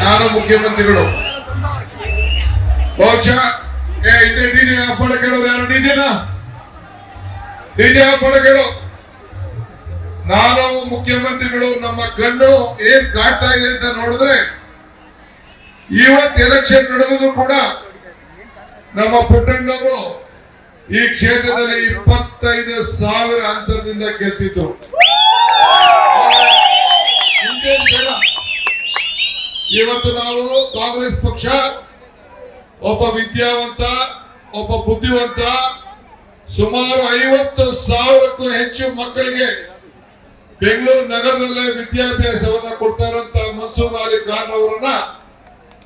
ನಾನು ಮುಖ್ಯಮಂತ್ರಿಗಳು ಬಹುಶಃ ಹಿಂದೆ ಡಿಜೆ ಹಬ್ಬಳ ಕೇಳೋರು ಯಾರು ಡಿಜೆ ಹಬ್ಬಳ ಕೇಳೋ ನಾನು ಮುಖ್ಯಮಂತ್ರಿಗಳು ನಮ್ಮ ಕಣ್ಣು ಏನ್ ಕಾಡ್ತಾ ಇದೆ ಅಂತ ನೋಡಿದ್ರೆ ಇವತ್ತು ಎಲೆಕ್ಷನ್ ನಡೆದ್ರು ಕೂಡ ನಮ್ಮ ಪುಟ್ಟಣ್ಣವರು ಈ ಕ್ಷೇತ್ರದಲ್ಲಿ 25,000 ಅಂತರದಿಂದ ಗೆದ್ದಿದ್ರು. ಇವತ್ತು ನಾವು ಕಾಂಗ್ರೆಸ್ ಪಕ್ಷ ಒಬ್ಬ ವಿದ್ಯಾವಂತ ಒಬ್ಬ ಬುದ್ಧಿವಂತ ಸುಮಾರು 50,000ಕ್ಕೂ ಹೆಚ್ಚು ಮಕ್ಕಳಿಗೆ ಬೆಂಗಳೂರು ನಗರದಲ್ಲೇ ವಿದ್ಯಾಭ್ಯಾಸವನ್ನ ಕೊಡ್ತಾರಂತ ಮನ್ಸೂರ್ ಅಲಿ ಖಾನ್ ಅವರನ್ನ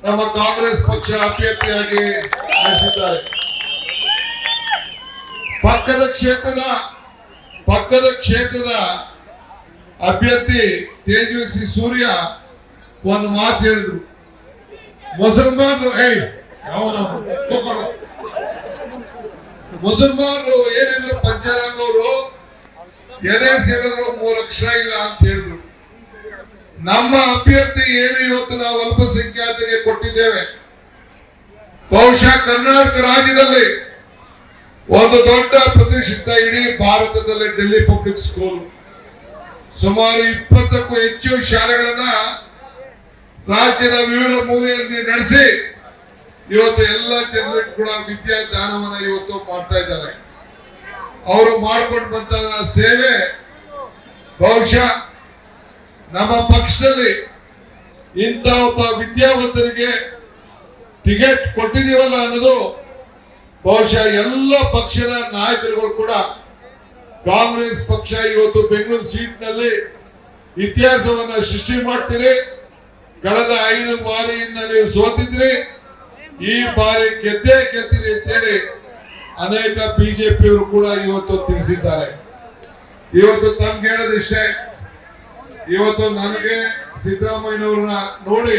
ನಮ್ಮ ಕಾಂಗ್ರೆಸ್ ಪಕ್ಷ ಅಭ್ಯರ್ಥಿಯಾಗಿ ನಡೆಸಿದ್ದಾರೆ. ಪಕ್ಕದ ಕ್ಷೇತ್ರದ ಅಭ್ಯರ್ಥಿ ತೇಜಸ್ವಿ ಸೂರ್ಯ ಒಂದು ಮಾತು ಹೇಳಿದ್ರು, ಮುಸಲ್ಮಾನರು ಏನೇನು ಪಂಚರಂಗ ಅವರು ಎದೆ ಸಿಡಿದ್ರು 3 ಅಕ್ಷರ ಇಲ್ಲ ಅಂತ ಹೇಳಿದ್ರು. ನಮ್ಮ ಅಭ್ಯರ್ಥಿ ಏನು ಇವತ್ತು ನಾವು ಅಲ್ಪಸಂಖ್ಯಾತರಿಗೆ ಕೊಟ್ಟಿದ್ದೇವೆ. ಬಹುಶಃ ಕರ್ನಾಟಕ ರಾಜ್ಯದಲ್ಲಿ ಒಂದು ದೊಡ್ಡ ಪ್ರತಿಷ್ಠಿತ ಇಡೀ ಭಾರತದಲ್ಲಿ ಡೆಲ್ಲಿ ಪಬ್ಲಿಕ್ ಸ್ಕೂಲ್ ಸುಮಾರು 20ಕ್ಕೂ ಹೆಚ್ಚು ಶಾಲೆಗಳನ್ನ ರಾಜ್ಯದ ವಿವಿಧ ಮೂಲೆಯಲ್ಲಿ ನಡೆಸಿ ಇವತ್ತು ಎಲ್ಲ ಜನರಿಗೂ ಕೂಡ ವಿದ್ಯಾದಾನವನ್ನ ಇವತ್ತು ಮಾಡ್ತಾ ಇದ್ದಾರೆ. ಅವರು ಮಾಡ್ಕೊಂಡು ಬಂದ ಸೇವೆ ಬಹುಶಃ ನಮ್ಮ ಪಕ್ಷದಲ್ಲಿ ಇಂಥ ಒಬ್ಬ ವಿದ್ಯಾವಂತರಿಗೆ ಟಿಕೆಟ್ ಕೊಟ್ಟಿದೀವಲ್ಲ ಅನ್ನೋದು ಬಹುಶಃ ಎಲ್ಲ ಪಕ್ಷದ ನಾಯಕರುಗಳು ಕೂಡ ಕಾಂಗ್ರೆಸ್ ಪಕ್ಷ ಇವತ್ತು ಬೆಂಗಳೂರು ಸೀಟ್ ನಲ್ಲಿ ಇತಿಹಾಸವನ್ನ ಸೃಷ್ಟಿ ಮಾಡ್ತೀರಿ. ಕಳೆದ 5 ಬಾರಿಯಿಂದ ನೀವು ಸೋತಿದ್ರಿ, ಈ ಬಾರಿ ಗೆದ್ದೇ ಗೆದ್ದಿರಿ ಅಂತೇಳಿ ಅನೇಕ ಬಿಜೆಪಿಯವರು ಕೂಡ ಇವತ್ತು ತಿಳಿಸಿದ್ದಾರೆ. ಇವತ್ತು ತಮ್ಗೆ ಹೇಳೋದಿಷ್ಟೇ, ಇವತ್ತು ನನಗೆ ಸಿದ್ದರಾಮಯ್ಯನವ್ರನ್ನ ನೋಡಿ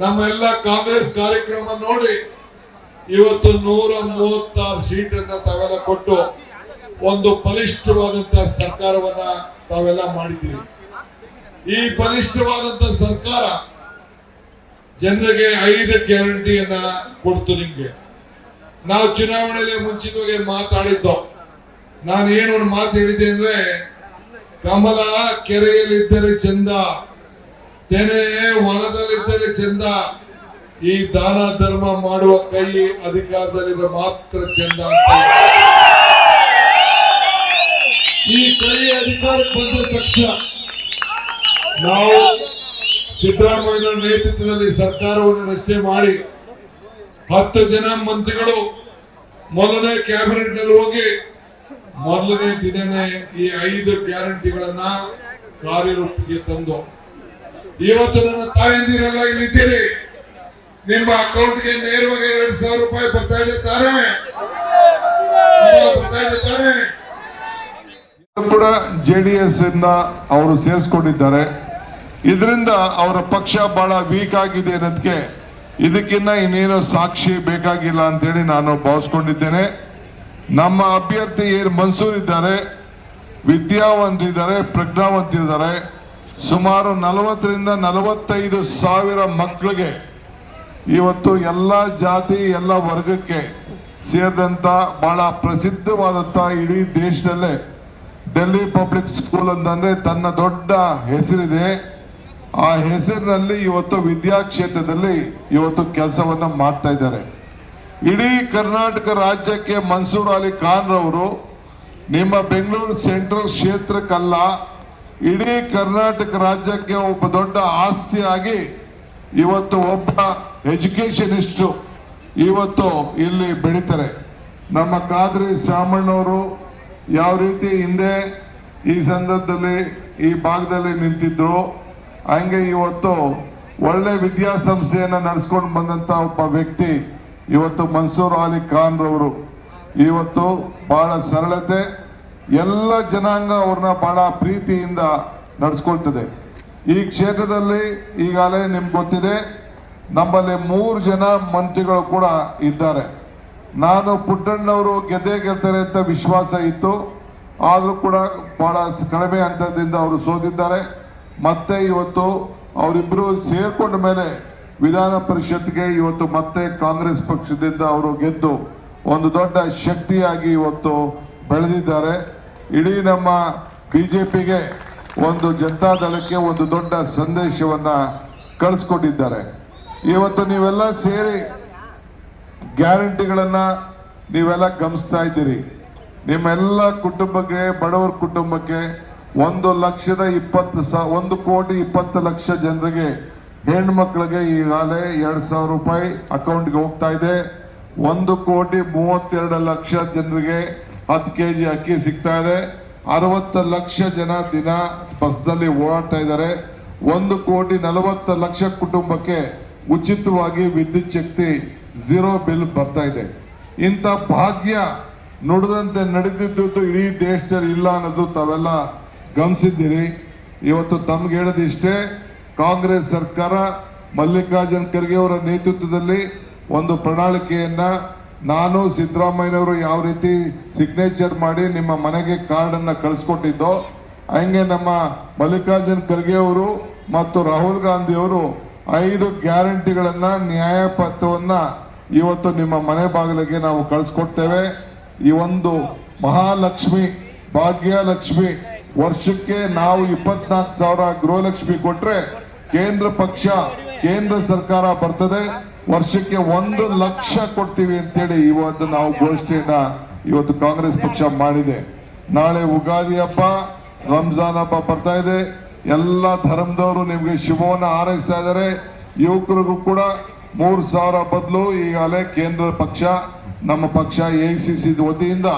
ನಮ್ಮೆಲ್ಲ ಕಾಂಗ್ರೆಸ್ ಕಾರ್ಯಕ್ರಮ ನೋಡಿ ಇವತ್ತು 136 ಸೀಟನ್ನ ತಾವೆಲ್ಲ ಕೊಟ್ಟು ಒಂದು ಬಲಿಷ್ಠವಾದಂತಹ ಸರ್ಕಾರವನ್ನ ತಾವೆಲ್ಲ ಮಾಡಿದ್ದೀರಿ. ಈ ಬಲಿಷ್ಠವಾದಂತ ಸರ್ಕಾರ ಜನರಿಗೆ 5 ಗ್ಯಾರಂಟಿಯನ್ನ ಕೊಡ್ತು. ನಿಮ್ಗೆ ನಾವು ಚುನಾವಣೆಯಲ್ಲಿ ಮುಂಚಿತವಾಗಿ ಮಾತಾಡಿದ್ದೋ, ನಾನು ಏನೊಂದು ಮಾತು ಹೇಳಿದ್ದೆ ಅಂದ್ರೆ, ಕಮಲ ಕೆರೆಯಲ್ಲಿದ್ದರೆ ಚಂದ, ತೆನೆ ಹೊಲದಲ್ಲಿದ್ದರೆ ಚಂದ, ಈ ದಾನ ಧರ್ಮ ಮಾಡುವ ಕೈ ಅಧಿಕಾರದಲ್ಲಿದ್ರೆ ಮಾತ್ರ ಚಂದ ಅಂತ. ಈ ಕೈ ಅಧಿಕಾರಕ್ಕೆ ಬಂದ ತಕ್ಷಣ ನಾವು ಸಿದ್ದರಾಮಯ್ಯ ನೇತೃತ್ವದಲ್ಲಿ ಸರ್ಕಾರವನ್ನು ರಚನೆ ಮಾಡಿ 10 ಜನ ಮಂತ್ರಿಗಳು ಮೊದಲನೇ ಕ್ಯಾಬಿನೆಟ್ ನಲ್ಲಿ ಹೋಗಿ ಮೊದಲನೇ ದಿನನೇ ಈ 5 ಗ್ಯಾರಂಟಿಗಳನ್ನ ಕಾರ್ಯರೂಪಕ್ಕೆ ತಂದು ಇವತ್ತು ನನ್ನ ತಾಯಂದಿರೆಲ್ಲ ಇಲ್ಲಿದ್ದೀರಿ. ನಿಮ್ಮ ಅಕೌಂಟ್ಗೆ ನೇರವಾಗಿ 2,000 ರೂಪಾಯಿ ಬರ್ತಾ ಇದೆ ತಾನೇ? ಕೂಡ JDS ಇಂದ ಅವರು ಸೇರಿಸ್ಕೊಂಡಿದ್ದಾರೆ. ಇದರಿಂದ ಅವರ ಪಕ್ಷ ಬಹಳ ವೀಕ್ ಆಗಿದೆ ಅನ್ನೋದಕ್ಕೆ ಇದಕ್ಕಿನ್ನ ಇನ್ನೇನು ಸಾಕ್ಷಿ ಬೇಕಾಗಿಲ್ಲ ಅಂತೇಳಿ ನಾನು ಭಾವಿಸ್ಕೊಂಡಿದ್ದೇನೆ. ನಮ್ಮ ಅಭ್ಯರ್ಥಿ ಏನು ಮನ್ಸೂರ್ ಇದ್ದಾರೆ, ವಿದ್ಯಾವಂತರಿದ್ದಾರೆ, ಪ್ರಜ್ಞಾವಂತರಿದ್ದಾರೆ. ಸುಮಾರು 40ರಿಂದ 45 ಸಾವಿರ ಮಕ್ಕಳಿಗೆ ಇವತ್ತು ಎಲ್ಲ ಜಾತಿ ಎಲ್ಲ ವರ್ಗಕ್ಕೆ ಸೇರಿದಂತ ಬಹಳ ಪ್ರಸಿದ್ಧವಾದಂತ ಇಡೀ ದೇಶದಲ್ಲೇ ಡೆಲ್ಲಿ ಪಬ್ಲಿಕ್ ಸ್ಕೂಲ್ ಅಂತಂದ್ರೆ ತನ್ನ ದೊಡ್ಡ ಹೆಸರಿದೆ. ಆ ಹೆಸರಿನಲ್ಲಿ ಇವತ್ತು ವಿದ್ಯಾಕ್ಷೇತ್ರದಲ್ಲಿ ಇವತ್ತು ಕೆಲಸವನ್ನ ಮಾಡ್ತಾ ಇದ್ದಾರೆ. ಇಡೀ ಕರ್ನಾಟಕ ರಾಜ್ಯಕ್ಕೆ ಮನ್ಸೂರ್ ಅಲಿ ಖಾನ್ ರವರು ನಿಮ್ಮ ಬೆಂಗಳೂರು ಸೆಂಟ್ರಲ್ ಕ್ಷೇತ್ರಕ್ಕಲ್ಲ, ಇಡೀ ಕರ್ನಾಟಕ ರಾಜ್ಯಕ್ಕೆ ಒಬ್ಬ ದೊಡ್ಡ ಆಸ್ತಿಯಾಗಿ ಇವತ್ತು ಒಬ್ಬ ಎಜುಕೇಶನಿಸ್ಟು ಇವತ್ತು ಇಲ್ಲಿ ಬೆಳೀತಾರೆ. ನಮ್ಮ ಖಾದ್ರಿ ಶಾಮಣ್ಣವರು ಯಾವ ರೀತಿ ಹಿಂದೆ ಈ ಸಂದರ್ಭದಲ್ಲಿ ಈ ಭಾಗದಲ್ಲಿ ನಿಂತಿದ್ರು, ಹಂಗೆ ಇವತ್ತು ಒಳ್ಳೆ ವಿದ್ಯಾಸಂಸ್ಥೆಯನ್ನ ನಡೆಸ್ಕೊಂಡು ಬಂದಂತ ಒಬ್ಬ ವ್ಯಕ್ತಿ ಇವತ್ತು ಮನ್ಸೂರ್ ಅಲಿ ಖಾನ್ ರವರು ಇವತ್ತು ಬಹಳ ಸರಳತೆ, ಎಲ್ಲ ಜನಾಂಗ ಅವ್ರನ್ನ ಬಹಳ ಪ್ರೀತಿಯಿಂದ ನಡೆಸ್ಕೊಳ್ತದೆ. ಈ ಕ್ಷೇತ್ರದಲ್ಲಿ ಈಗಾಗಲೇ ನಿಮ್ಗೆ ಗೊತ್ತಿದೆ, ನಮ್ಮಲ್ಲಿ 3 ಜನ ಮಂತ್ರಿಗಳು ಕೂಡ ಇದ್ದಾರೆ. ನಾನು ಪುಟ್ಟಣ್ಣವರು ಗೆಲ್ತಾರೆ ಅಂತ ವಿಶ್ವಾಸ ಇತ್ತು, ಆದರೂ ಕೂಡ ಬಹಳ ಕಡಿಮೆ ಹಂತದಿಂದ ಅವರು ಸೋತಿದ್ದಾರೆ. ಮತ್ತೆ ಇವತ್ತು ಅವರಿಬ್ಬರು ಸೇರ್ಕೊಂಡ ಮೇಲೆ ವಿಧಾನ ಪರಿಷತ್ಗೆ ಇವತ್ತು ಮತ್ತೆ ಕಾಂಗ್ರೆಸ್ ಪಕ್ಷದಿಂದ ಅವರು ಗೆದ್ದು ಒಂದು ದೊಡ್ಡ ಶಕ್ತಿಯಾಗಿ ಇವತ್ತು ಬೆಳೆದಿದ್ದಾರೆ. ಇಡೀ ನಮ್ಮ ಬಿಜೆಪಿಗೆ ಒಂದು ಜನತಾದಳಕ್ಕೆ ಒಂದು ದೊಡ್ಡ ಸಂದೇಶವನ್ನ ಕಳಿಸ್ಕೊಟ್ಟಿದ್ದಾರೆ. ಇವತ್ತು ನೀವೆಲ್ಲ ಸೇರಿ ಗ್ಯಾರಂಟಿಗಳನ್ನ ನೀವೆಲ್ಲ ಗಮನಿಸ್ತಾ ಇದ್ದೀರಿ. ನಿಮ್ಮೆಲ್ಲ ಕುಟುಂಬಕ್ಕೆ, ಬಡವರ ಕುಟುಂಬಕ್ಕೆ 1,20,000 ಜನರಿಗೆ, ಹೆಣ್ಮಕ್ಳಿಗೆ ಈಗಾಗಲೇ 2,000 ರೂಪಾಯಿ ಅಕೌಂಟ್ಗೆ ಹೋಗ್ತಾ ಇದೆ. 1,32,00,000 ಜನರಿಗೆ 10 kg ಅಕ್ಕಿ ಸಿಗ್ತಾ ಇದೆ. 60 ಲಕ್ಷ ಜನ ದಿನ ಬಸ್ನಲ್ಲಿ ಓಡಾಡ್ತಾ ಇದ್ದಾರೆ. 1,40,00,000 ಕುಟುಂಬಕ್ಕೆ ಉಚಿತವಾಗಿ ವಿದ್ಯುತ್ ಶಕ್ತಿ 0 ಬಿಲ್ ಬರ್ತಾ ಇದೆ. ಇಂಥ ಭಾಗ್ಯ ನುಡಿದಂತೆ ನಡೆದಿದ್ದು ಇಡೀ ದೇಶದಲ್ಲಿ ಇಲ್ಲ ಅನ್ನೋದು ತಾವೆಲ್ಲ ಗಮನಿಸಿದ್ದೀರಿ. ಇವತ್ತು ತಮ್ಗೆ ಹೇಳೋದಿಷ್ಟೇ, ಕಾಂಗ್ರೆಸ್ ಸರ್ಕಾರ ಮಲ್ಲಿಕಾರ್ಜುನ್ ಖರ್ಗೆ ಅವರ ನೇತೃತ್ವದಲ್ಲಿ ಒಂದು ಪ್ರಣಾಳಿಕೆಯನ್ನ ನಾನು ಸಿದ್ದರಾಮಯ್ಯನವರು ಯಾವ ರೀತಿ ಸಿಗ್ನೇಚರ್ ಮಾಡಿ ನಿಮ್ಮ ಮನೆಗೆ ಕಾರ್ಡ್ ಅನ್ನ ಕಳಿಸ್ಕೊಟ್ಟಿದ್ದೋ, ಹಂಗೆ ನಮ್ಮ ಮಲ್ಲಿಕಾರ್ಜುನ್ ಖರ್ಗೆ ಅವರು ಮತ್ತು ರಾಹುಲ್ ಗಾಂಧಿ ಅವರು 5 ಗ್ಯಾರಂಟಿಗಳನ್ನ, ನ್ಯಾಯಪತ್ರವನ್ನ ಇವತ್ತು ನಿಮ್ಮ ಮನೆ ಬಾಗಿಲಿಗೆ ನಾವು ಕಳಿಸ್ಕೊಡ್ತೇವೆ. ಈ ಒಂದು ಮಹಾಲಕ್ಷ್ಮಿ, ಭಾಗ್ಯಲಕ್ಷ್ಮಿ ವರ್ಷಕ್ಕೆ ನಾವು 24,000 ಗೃಹಲಕ್ಷ್ಮಿ ಕೊಟ್ರೆ ಕೇಂದ್ರ ಸರ್ಕಾರ ಬರ್ತದೆ, ವರ್ಷಕ್ಕೆ 1 ಲಕ್ಷ ಕೊಡ್ತೀವಿ ಅಂತೇಳಿ ಇವತ್ತು ನಾವು ಘೋಷಣೆಯನ್ನ ಇವತ್ತು ಕಾಂಗ್ರೆಸ್ ಪಕ್ಷ ಮಾಡಿದೆ. ನಾಳೆ ಉಗಾದಿ ಹಬ್ಬ, ರಂಜಾನ್ ಹಬ್ಬ ಬರ್ತಾ ಇದೆ. ಎಲ್ಲ ಧರ್ಮದವರು ನಿಮಗೆ ಶುಭವನ್ನ ಹಾರೈಸ್ತಾ ಇದ್ದಾರೆ. ಯುವಕರಿಗೂ ಕೂಡ 3,000 ಬದಲು ಈಗಾಗಲೇ ಕೇಂದ್ರ ಪಕ್ಷ, ನಮ್ಮ ಪಕ್ಷ AICC ವತಿಯಿಂದ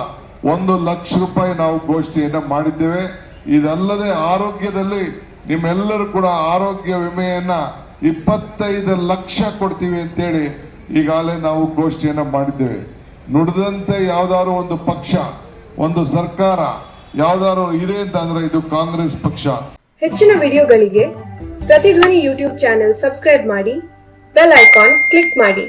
1 ಲಕ್ಷ ರೂಪಾಯಿ ನಾವು ಘೋಷಣೆಯನ್ನ ಮಾಡಿದ್ದೇವೆ. ಇದಲ್ಲದೆ ಆರೋಗ್ಯದಲ್ಲಿ ನಿಮ್ಮೆಲ್ಲರೂ ಕೂಡ ಆರೋಗ್ಯ ವಿಮೆಯನ್ನ 25 ಲಕ್ಷ ಕೊಡ್ತೀವಿ ಅಂತೇಳಿ ಈಗಾಗಲೇ ನಾವು ಘೋಷಣೆಯನ್ನ ಮಾಡಿದ್ದೇವೆ. ನುಡಿದಂತೆ ಯಾವ್ದಾದ್ರು ಒಂದು ಪಕ್ಷ, ಒಂದು ಸರ್ಕಾರ ಯಾವ್ದಾದ್ರು ಇದೆ ಅಂತ ಅಂದ್ರೆ ಇದು ಕಾಂಗ್ರೆಸ್ ಪಕ್ಷ. ಹೆಚ್ಚಿನ ವಿಡಿಯೋಗಳಿಗೆ ಪ್ರತಿಧ್ವನಿ ಯೂಟ್ಯೂಬ್ ಚಾನೆಲ್ ಸಬ್ಸ್ಕ್ರೈಬ್ ಮಾಡಿ, ಬೆಲ್ ಐಕಾನ್ ಕ್ಲಿಕ್ ಮಾಡಿ.